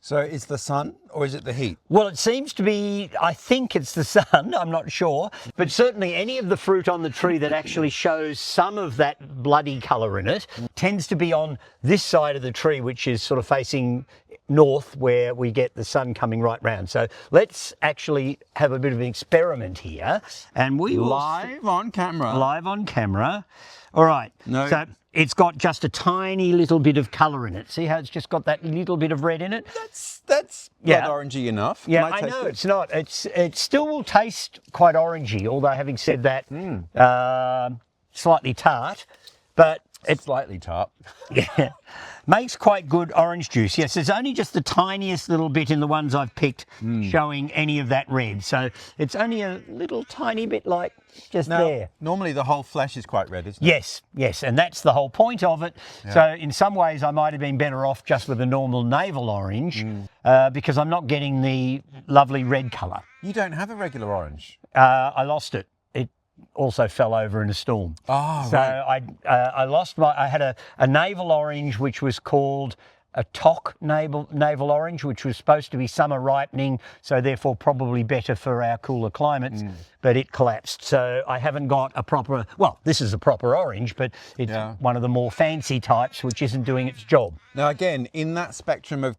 Speaker 2: So it's the sun or is it the heat?
Speaker 1: Well, it seems to be, I think it's the sun, I'm not sure, but certainly any of the fruit on the tree that actually shows some of that bloody colour in it tends to be on this side of the tree, which is sort of facing north, where we get the sun coming right round. So let's actually have a bit of an experiment here, and we will
Speaker 2: Live on camera.
Speaker 1: Live on camera. All right.
Speaker 2: No.
Speaker 1: So it's got just a tiny little bit of colour in it. See how it's just got that little bit of red in it?
Speaker 2: That's blood orangey enough.
Speaker 1: Yeah, I know it's not. It still will taste quite orangey, although having said that, slightly tart. But
Speaker 2: Slightly tart.
Speaker 1: Yeah, makes quite good orange juice. Yes, there's only just the tiniest little bit in the ones I've picked showing any of that red. So it's only a little tiny bit like just there.
Speaker 2: Normally the whole flesh is quite red, isn't it?
Speaker 1: Yes, yes, and that's the whole point of it. Yeah. So in some ways I might have been better off just with a normal navel orange because I'm not getting the lovely red colour.
Speaker 2: You don't have a regular orange?
Speaker 1: I lost it. It also fell over in a storm.
Speaker 2: Oh,
Speaker 1: so
Speaker 2: right.
Speaker 1: I lost my, I had a navel orange which was called a Toc navel orange, which was supposed to be summer ripening, so therefore probably better for our cooler climates, but it collapsed. So I haven't got a proper, well, this is a proper orange, but it's one of the more fancy types, which isn't doing its job.
Speaker 2: Now again, in that spectrum of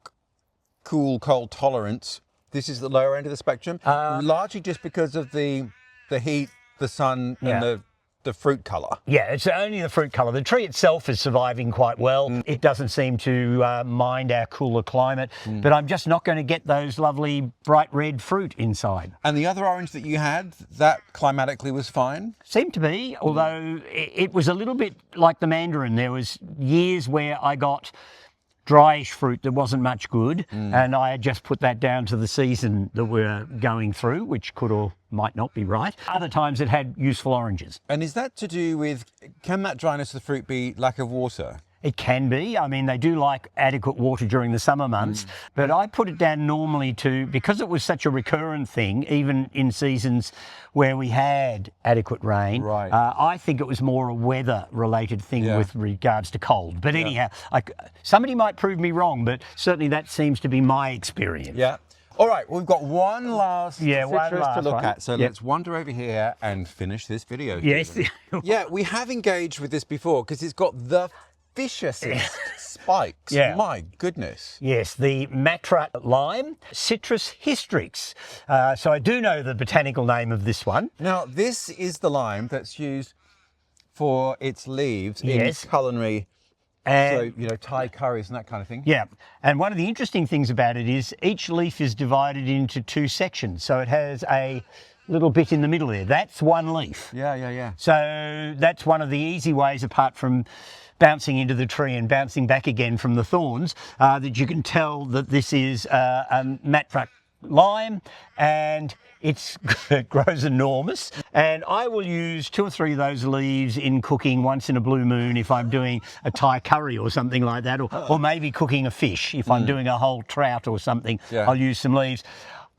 Speaker 2: cool, cold tolerance, this is the lower end of the spectrum, largely just because of the heat, the sun, and the fruit colour.
Speaker 1: Yeah, it's only the fruit colour. The tree itself is surviving quite well. It doesn't seem to mind our cooler climate, but I'm just not going to get those lovely bright red fruit inside.
Speaker 2: And the other orange that you had, that climatically was fine?
Speaker 1: Seemed to be, although it was a little bit like the mandarin. There was years where I got dryish fruit that wasn't much good, and I had just put that down to the season that we're going through, which could or might not be right. Other times it had useful oranges.
Speaker 2: And is that to do with, can that dryness of the fruit be lack of water?
Speaker 1: It can be. I mean, they do like adequate water during the summer months, but I put it down normally to, because it was such a recurrent thing, even in seasons where we had adequate rain, I think it was more a weather-related thing with regards to cold. But anyhow, somebody might prove me wrong, but certainly that seems to be my experience.
Speaker 2: Yeah. All right, well, we've got one last citrus to look at, so let's wander over here and finish this video.
Speaker 1: Yes.
Speaker 2: Yeah, we have engaged with this before because it's got the viciousest spikes. My goodness.
Speaker 1: Yes, the Matra lime, Citrus hystrix. So I do know the botanical name of this one.
Speaker 2: Now, this is the lime that's used for its leaves in culinary, so, you know, Thai curries and that kind of thing.
Speaker 1: Yeah, and one of the interesting things about it is each leaf is divided into two sections. So it has a little bit in the middle there. That's one leaf.
Speaker 2: Yeah.
Speaker 1: So that's one of the easy ways, apart from bouncing into the tree and bouncing back again from the thorns, that you can tell that this is a Matra lime, and it grows enormous. And I will use 2 or 3 of those leaves in cooking once in a blue moon if I'm doing a Thai curry or something like that, or maybe cooking a fish. If I'm doing a whole trout or something, I'll use some leaves.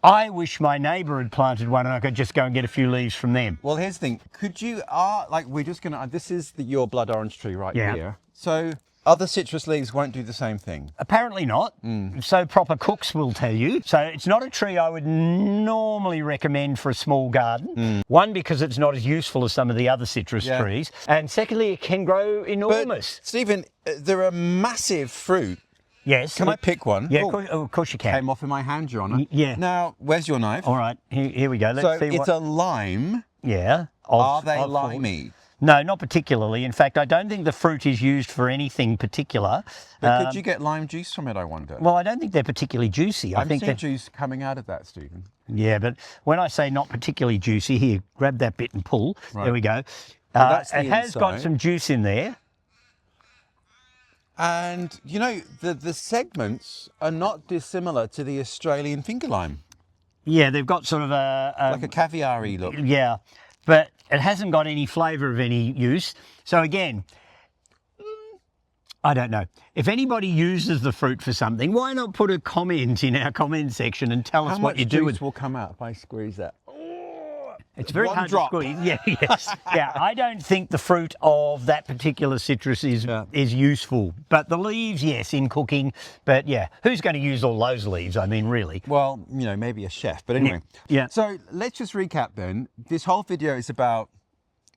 Speaker 1: I wish my neighbour had planted one and I could just go and get a few leaves from them.
Speaker 2: Well, here's the thing. Could you, like, we're just going to, this is your blood orange tree right here. So other citrus leaves won't do the same thing?
Speaker 1: Apparently not. So proper cooks will tell you. So it's not a tree I would normally recommend for a small garden. One, because it's not as useful as some of the other citrus trees. And secondly, it can grow enormous.
Speaker 2: But, Stephen, they're a massive fruit.
Speaker 1: Yes.
Speaker 2: Can I pick one?
Speaker 1: Yeah, of course you can.
Speaker 2: Came off in my hand, Your Honour.
Speaker 1: Yeah.
Speaker 2: Now, where's your knife?
Speaker 1: All right, here we go. Let's see
Speaker 2: it's a lime.
Speaker 1: Yeah.
Speaker 2: Are they limey?
Speaker 1: No, not particularly. In fact, I don't think the fruit is used for anything particular.
Speaker 2: But could you get lime juice from it, I wonder?
Speaker 1: Well, I don't think they're particularly juicy.
Speaker 2: I think juice coming out of that, Stephen.
Speaker 1: Yeah, but when I say not particularly juicy, here, grab that bit and pull. Right. There we go.
Speaker 2: It
Speaker 1: has got some juice in there.
Speaker 2: And, you know, the segments are not dissimilar to the Australian finger lime.
Speaker 1: Yeah, they've got sort of
Speaker 2: like a caviar-y look.
Speaker 1: Yeah, but it hasn't got any flavour of any use. So again, I don't know. If anybody uses the fruit for something, why not put a comment in our comment section and tell us what you do with it?
Speaker 2: How much juice will come out if I squeeze that?
Speaker 1: It's very hard to squeeze. Yeah. I don't think the fruit of that particular citrus is useful. But the leaves, yes, in cooking. But yeah, who's going to use all those leaves? I mean, really.
Speaker 2: Well, you know, maybe a chef. But anyway.
Speaker 1: Yeah.
Speaker 2: So let's just recap then. This whole video is about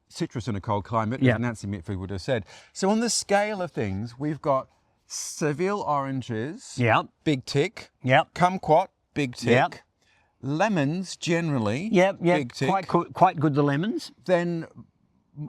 Speaker 2: citrus in a cold climate, as Nancy Mitford would have said. So on the scale of things, we've got Seville oranges. Big tick. Kumquat. Big tick. Lemons generally, big tick.
Speaker 1: Quite good, the lemons.
Speaker 2: Then,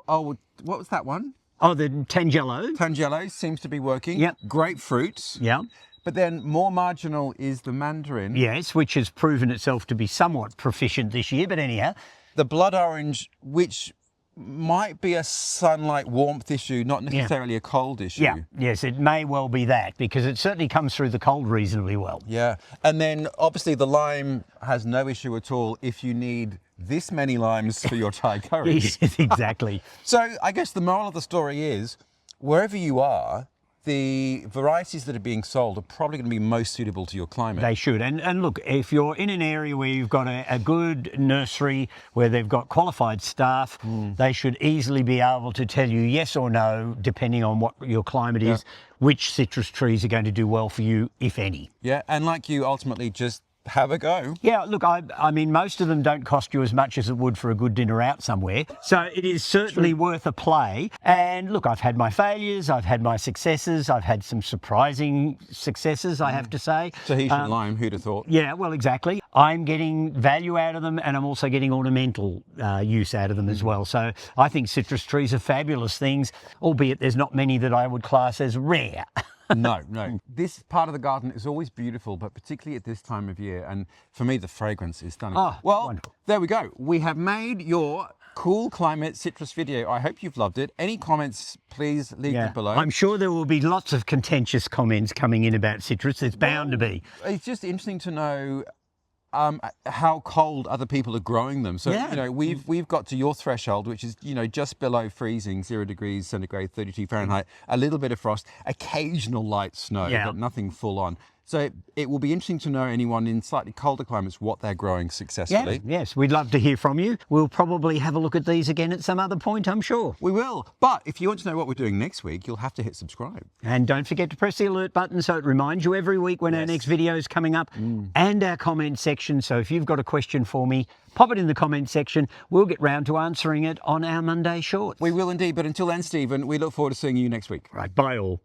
Speaker 2: what was that one?
Speaker 1: Oh, the Tangelo.
Speaker 2: Tangelo seems to be working. Grapefruits. But then more marginal is the mandarin.
Speaker 1: Yes, which has proven itself to be somewhat proficient this year, but anyhow.
Speaker 2: The blood orange, which might be a sunlight warmth issue, not necessarily a cold issue.
Speaker 1: Yeah, yes, it may well be that, because it certainly comes through the cold reasonably well.
Speaker 2: Yeah, and then obviously the lime has no issue at all if you need this many limes for your Thai curries.
Speaker 1: Yes, exactly.
Speaker 2: So I guess the moral of the story is, wherever you are, the varieties that are being sold are probably going to be most suitable to your climate.
Speaker 1: They should. And look, if you're in an area where you've got a good nursery, where they've got qualified staff, they should easily be able to tell you yes or no, depending on what your climate is, which citrus trees are going to do well for you, if any.
Speaker 2: Yeah, and like you, ultimately just have a go.
Speaker 1: Yeah, look, I mean, most of them don't cost you as much as it would for a good dinner out somewhere. So it is certainly worth a play. And look, I've had my failures, I've had my successes, I've had some surprising successes, I have to say.
Speaker 2: Tahitian lime, who'd have thought?
Speaker 1: Yeah, well, exactly. I'm getting value out of them, and I'm also getting ornamental use out of them as well. So I think citrus trees are fabulous things, albeit there's not many that I would class as rare.
Speaker 2: No. This part of the garden is always beautiful, but particularly at this time of year. And for me, the fragrance is stunning.
Speaker 1: Oh,
Speaker 2: well,
Speaker 1: wonderful.
Speaker 2: There we go. We have made your cool climate citrus video. I hope you've loved it. Any comments, please leave them below.
Speaker 1: I'm sure there will be lots of contentious comments coming in about citrus. It's bound to be.
Speaker 2: It's just interesting to know how cold other people are growing them. So, you know, we've got to your threshold, which is, you know, just below freezing, 0 degrees centigrade, 32 Fahrenheit, a little bit of frost, occasional light snow, but nothing full on. So it will be interesting to know anyone in slightly colder climates what they're growing successfully.
Speaker 1: Yes, we'd love to hear from you. We'll probably have a look at these again at some other point, I'm sure.
Speaker 2: We will. But if you want to know what we're doing next week, you'll have to hit subscribe.
Speaker 1: And don't forget to press the alert button so it reminds you every week when our next video is coming up, and our comment section. So if you've got a question for me, pop it in the comment section. We'll get round to answering it on our Monday Shorts.
Speaker 2: We will indeed. But until then, Stephen, we look forward to seeing you next week.
Speaker 1: Right, bye all.